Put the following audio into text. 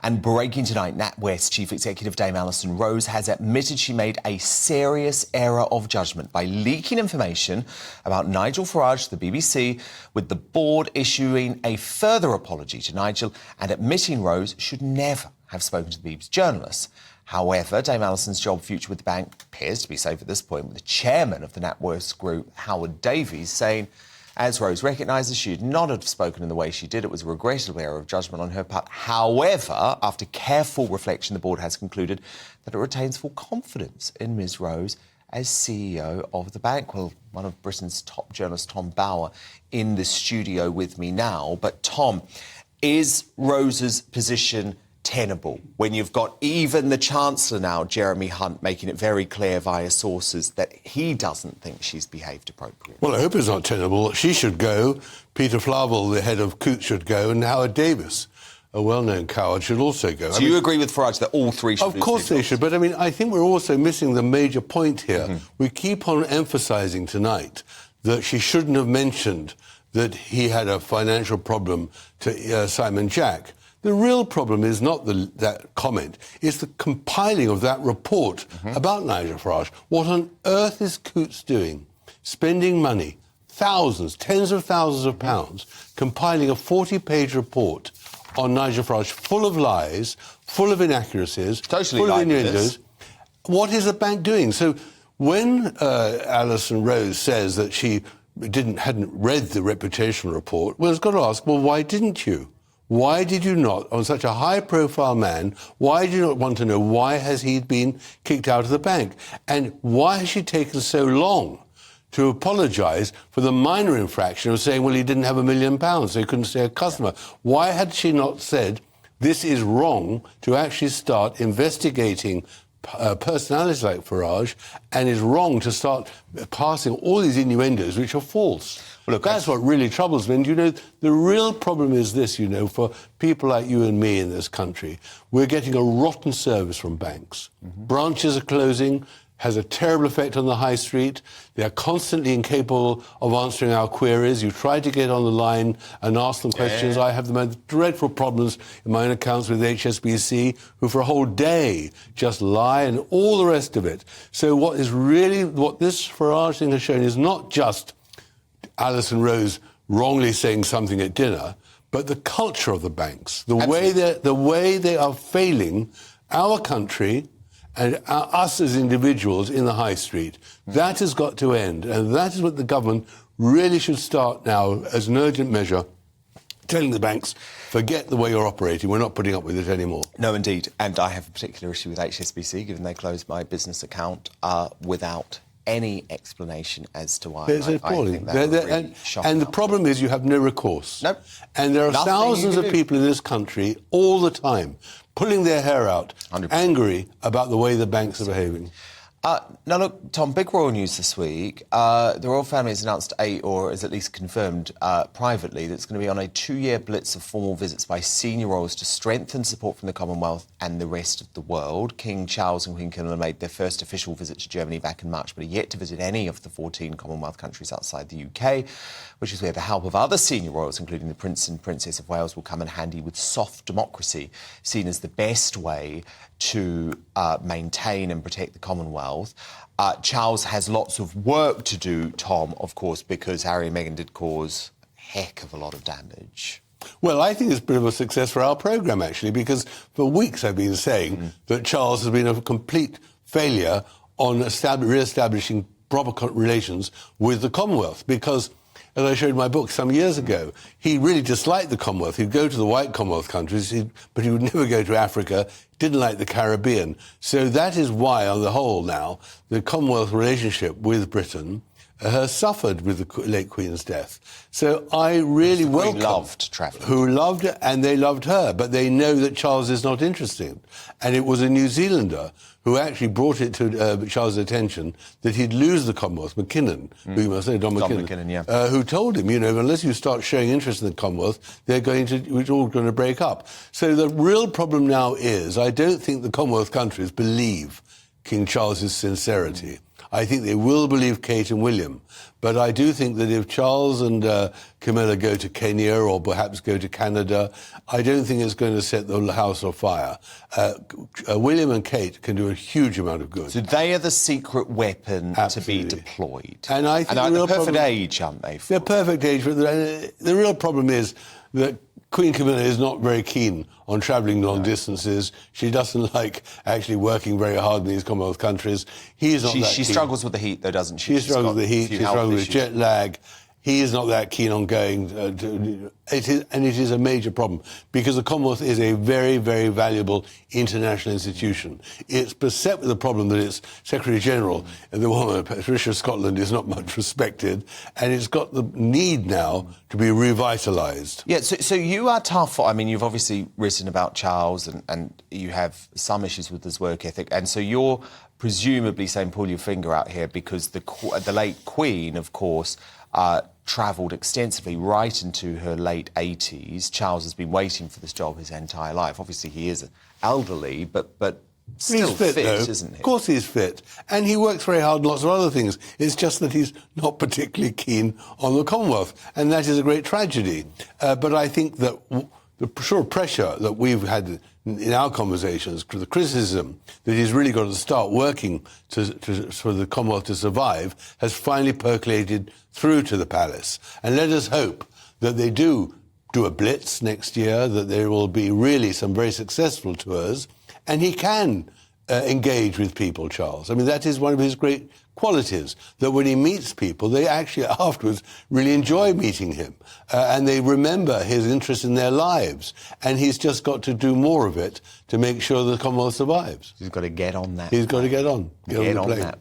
And breaking tonight, NatWest Chief Executive Dame Alison Rose has admitted she made a serious error of judgment by leaking information about Nigel Farage to the BBC, with the board issuing a further apology to Nigel and admitting Rose should never have spoken to the BBC journalists. However, Dame Alison's job future with the bank appears to be safe at this point, with the chairman of the NatWest Group, Howard Davies, saying, as Rose recognises, she should not have spoken in the way she did. It was a regrettable error of judgment on her part. However, after careful reflection, the board has concluded that it retains full confidence in Ms Rose as CEO of the bank. Well, one of Britain's top journalists, Tom Bauer, in the studio with me now. But Tom, is Rose's position tenable when you've got even the Chancellor now, Jeremy Hunt, making it very clear via sources that he doesn't think she's behaved appropriately? Well, I hope it's not tenable. She should go. Peter Flavel, the head of Coots, should go, and Howard Davis, a well-known coward, should also go. So you agree with Farage that all three should? Of course they should, but I think we're also missing the major point here. Mm-hmm. We keep on emphasising tonight that she shouldn't have mentioned that he had a financial problem to Simon Jack. The real problem is not that comment, it's the compiling of that report about Nigel Farage. What on earth is Coots doing? Spending money, thousands, tens of thousands of pounds, compiling a 40-page report on Nigel Farage, full of lies, full of inaccuracies, totally full of innuendos. What is the bank doing? So when Alison Rose says that she hadn't read the reputational report, well, it's got to ask, well, why didn't you? Why did you not, on such a high-profile man, why do you not want to know why has he been kicked out of the bank? And why has she taken so long to apologise for the minor infraction of saying, well, he didn't have £1 million, so he couldn't stay a customer? Why had she not said, this is wrong, to actually start investigating personalities like Farage, and is wrong to start passing all these innuendos which are false? Well, look, that's what really troubles me. And, the real problem is this, for people like you and me in this country. We're getting a rotten service from banks. Mm-hmm. Branches are closing, has a terrible effect on the high street. They're constantly incapable of answering our queries. You try to get on the line and ask them questions. I have the most dreadful problems in my own accounts with HSBC, who for a whole day just lie and all the rest of it. So what this Farage thing has shown is not just Alison Rose wrongly saying something at dinner, but the culture of the banks, the way they are failing our country and us as individuals in the high street. That has got to end, and that is what the government really should start now as an urgent measure, telling the banks, forget the way you're operating, we're not putting up with it anymore. No, indeed, and I have a particular issue with HSBC, given they closed my business account without any explanation as to why. It's appalling. And the problem is you have no recourse. Nope. And there are thousands of people in this countly all the time pulling their hair out, 100%. Angry about the way the banks are behaving. Now, look, Tom, big royal news this week. The royal family has announced or is at least confirmed privately, that it's going to be on a 2-year blitz of formal visits by senior royals to strengthen support from the Commonwealth and the rest of the world. King Charles and Queen Camilla made their first official visit to Germany back in March, but are yet to visit any of the 14 Commonwealth countries outside the UK, which is where the help of other senior royals, including the Prince and Princess of Wales, will come in handy, with soft democracy seen as the best way to maintain and protect the Commonwealth. Charles has lots of work to do, Tom, of course, because Harry and Meghan did cause a heck of a lot of damage. Well, I think it's a bit of a success for our programme, actually, because for weeks I've been saying that Charles has been a complete failure on re-establishing proper relations with the Commonwealth, because, as I showed in my book some years ago, he really disliked the Commonwealth. He'd go to the white Commonwealth countries, but he would never go to Africa, didn't like the Caribbean. So that is why, on the whole now, the Commonwealth relationship with Britain has suffered with the late Queen's death. So I really welcome... Who loved travelling. Who loved it, and they loved her, but they know that Charles is not interested. And it was a New Zealander who actually brought it to Charles' attention that he'd lose the Commonwealth, McKinnon, who you must know, Don McKinnon, who told him, unless you start showing interest in the Commonwealth, it's all going to break up. So the real problem now is, I don't think the Commonwealth countries believe King Charles's sincerity. I think they will believe Kate and William. But I do think that if Charles and Camilla go to Kenya or perhaps go to Canada, I don't think it's going to set the house on fire. William and Kate can do a huge amount of good. So they are the secret weapon Absolutely. to be deployed. And I think they're the perfect age, aren't they? They're perfect age, but the real problem is that Queen Camilla is not very keen on travelling long distances. She doesn't like actually working very hard in these Commonwealth countries. He's not that keen. She struggles with the heat, though, doesn't she? She struggles with the heat. She struggles with jet lag. He is not that keen on going. It is a major problem because the Commonwealth is a very, very valuable international institution. It's beset with the problem that its Secretary-General, the woman, Patricia Scotland, is not much respected, and it's got the need now to be revitalised. Yeah, so you are tough. I mean, you've obviously written about Charles and you have some issues with his work ethic, and so you're presumably saying pull your finger out here because the late Queen, of course, travelled extensively right into her late 80s. Charles has been waiting for this job his entire life. Obviously, he is elderly, but still he's fit, though. isn't he? Of course he's fit. And he works very hard on lots of other things. It's just that he's not particularly keen on the Commonwealth. And that is a great tragedy. But I think that the sort of pressure that we've had in our conversations, the criticism that he's really got to start working for the Commonwealth to survive, has finally percolated through to the palace. And let us hope that they do a blitz next year, that there will be really some very successful tours, and he can engage with people, Charles. I mean, that is one of his great qualities, that when he meets people, they actually afterwards really enjoy meeting him, and they remember his interest in their lives. And he's just got to do more of it to make sure the Commonwealth survives. He's got to get on that. He's got to get on. Get on that.